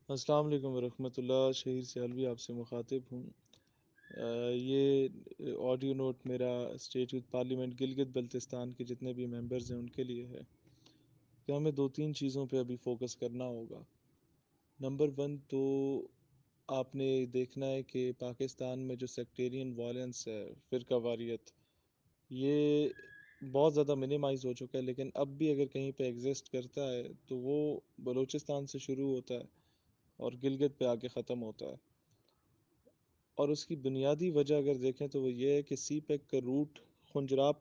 السلام علیکم ورحمۃ اللہ، شہیر سیالوی آپ سے مخاطب ہوں۔ یہ آڈیو نوٹ میرا state youth parliament Gilgit Baltistan کے جتنے بھی ممبرز ہیں ان کے لیے ہے کہ ہمیں دو تین چیزوں پہ ابھی فوکس کرنا ہوگا۔ نمبر ون تو آپ نے دیکھنا ہے کہ پاکستان میں جو سیکٹیرین وائلنس ہے، فرقہ واریت، یہ بہت زیادہ منیمائز ہو چکا ہے، لیکن اب بھی اگر کہیں پہ ایگزسٹ کرتا ہے تو وہ بلوچستان سے شروع ہوتا ہے اور گلگت پہ آ کے ختم ہوتا ہے۔ اور اس کی بنیادی وجہ اگر دیکھیں تو وہ یہ ہے کہ سی پیک کا روٹ خنجراب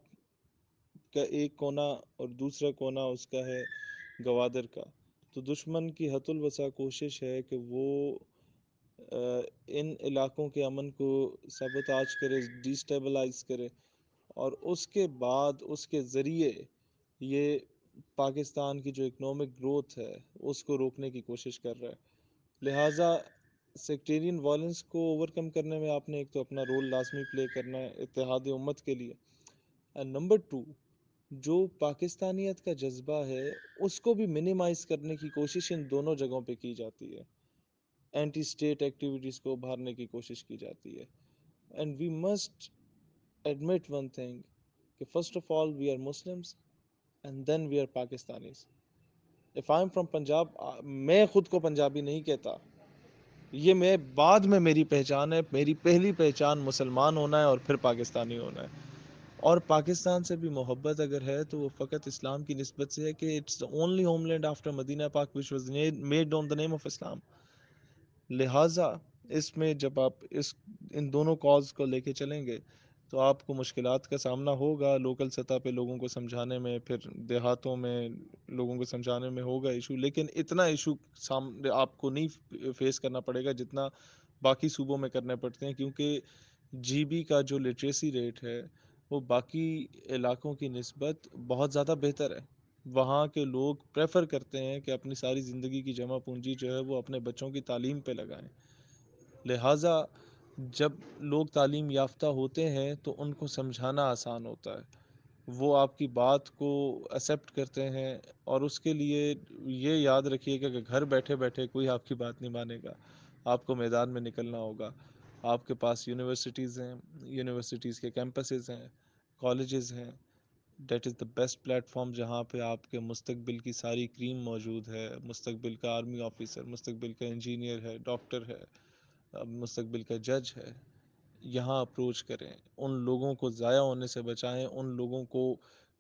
کا ایک کونا اور دوسرا کونا اس کا ہے گوادر کا۔ تو دشمن کی حت الوسع کوشش ہے کہ وہ ان علاقوں کے امن کو سبوتاج کرے، ڈیسٹیبلائز کرے، اور اس کے بعد اس کے ذریعے یہ پاکستان کی جو اکنامک گروتھ ہے اس کو روکنے کی کوشش کر رہا ہے۔ لہٰذا سیکٹیرین وائلنس کو اوورکم کرنے میں آپ نے ایک تو اپنا رول لازمی پلے کرنا ہے اتحاد امت کے لیے، اینڈ نمبر ٹو، جو پاکستانیت کا جذبہ ہے اس کو بھی منیمائز کرنے کی کوشش ان دونوں جگہوں پہ کی جاتی ہے۔ اینٹی اسٹیٹ ایکٹیویٹیز کو ابھارنے کی کوشش کی جاتی ہے، and we must admit one thing کہ first of all we are Muslims and then we are Pakistanis. If I am from Punjab, میں خود کو پنجابی نہیں کہتا، یہ میں بعد میں میری پہچان ہے، میری پہلی پہچان مسلمان ہونا ہے اور پھر پاکستانی ہونا ہے۔ اور پاکستان سے بھی محبت اگر ہے تو وہ فقط اسلام کی نسبت سے ہے کہ it's the only homeland after Medina پاک which was made on the name of Islam۔ لہٰذا اس میں جب آپ ان دونوں کاز کو لے کے چلیں گے تو آپ کو مشکلات کا سامنا ہوگا، لوکل سطح پہ لوگوں کو سمجھانے میں، پھر دیہاتوں میں لوگوں کو سمجھانے میں ہوگا ایشو، لیکن اتنا ایشو سامنے آپ کو نہیں فیس کرنا پڑے گا جتنا باقی صوبوں میں کرنے پڑتے ہیں، کیونکہ جی بی کا جو لٹریسی ریٹ ہے وہ باقی علاقوں کی نسبت بہت زیادہ بہتر ہے۔ وہاں کے لوگ پریفر کرتے ہیں کہ اپنی ساری زندگی کی جمع پونجی جو ہے وہ اپنے بچوں کی تعلیم پہ لگائیں۔ لہٰذا جب لوگ تعلیم یافتہ ہوتے ہیں تو ان کو سمجھانا آسان ہوتا ہے، وہ آپ کی بات کو ایکسیپٹ کرتے ہیں، اور اس کے لیے یہ یاد رکھیے کہ گھر بیٹھے بیٹھے کوئی آپ کی بات نہیں مانے گا، آپ کو میدان میں نکلنا ہوگا۔ آپ کے پاس یونیورسٹیز ہیں، یونیورسٹیز کے کیمپسز ہیں، کالجز ہیں، that is the best plate form جہاں پہ آپ کے مستقبل کی ساری کریم موجود ہے، مستقبل کا آرمی آفیسر، مستقبل کا انجینئر ہے، ڈاکٹر ہے، مستقبل کا جج ہے۔ یہاں اپروچ کریں، ان لوگوں کو ضائع ہونے سے بچائیں، ان لوگوں کو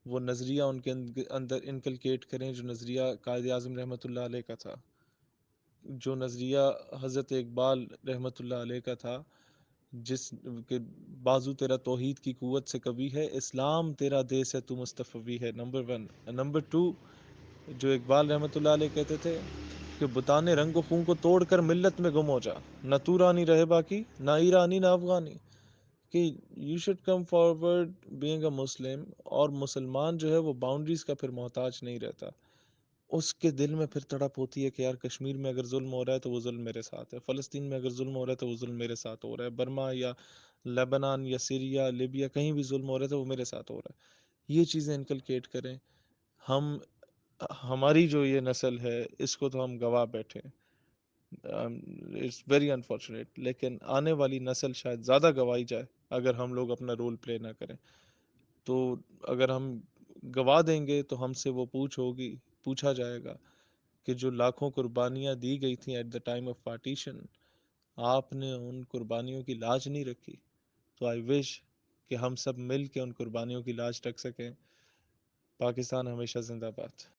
وہ نظریہ ان کے اندر انکلکیٹ کریں جو نظریہ قائد اعظم رحمۃ اللہ علیہ کا تھا، جو نظریہ حضرت اقبال رحمۃ اللہ علیہ کا تھا، جس کے بازو تیرا توحید کی قوت سے کبھی ہے، اسلام تیرا دیس ہے تو مصطفی ہے، نمبر ون۔ نمبر ٹو، جو اقبال رحمۃ اللہ علیہ کہتے تھے کہ بتانے رنگ و خون کو توڑ کر ملت میں گم ہو جا، نہ تو رانی رہے باقی، نہ ایرانی نہ افغانی، کہ you should come forward being a Muslim. اور مسلمان جو ہے وہ باؤنڈریز کا پھر محتاج نہیں رہتا، اس کے دل میں پھر تڑپ ہوتی ہے کہ یار کشمیر میں اگر ظلم ہو رہا ہے تو وہ ظلم میرے ساتھ ہے، فلسطین میں اگر ظلم ہو رہا ہے تو وہ ظلم میرے ساتھ ہو رہا ہے، برما یا لبنان یا سیریا لیبیا کہیں بھی ظلم ہو رہا ہے تو وہ میرے ساتھ ہو رہا ہے۔ یہ چیزیں انکلکیٹ کریں۔ ہم ہماری جو یہ نسل ہے اس کو تو ہم گوا بیٹھے، اٹس ویری انفارچونیٹ، لیکن آنے والی نسل شاید زیادہ گوائی جائے اگر ہم لوگ اپنا رول پلے نہ کریں۔ تو اگر ہم گوا دیں گے تو ہم سے وہ پوچھا جائے گا کہ جو لاکھوں قربانیاں دی گئی تھیں at the time of partition, آپ نے ان قربانیوں کی لاج نہیں رکھی۔ تو آئی وش کہ ہم سب مل کے ان قربانیوں کی لاج رکھ سکیں۔ پاکستان ہمیشہ زندہ باد۔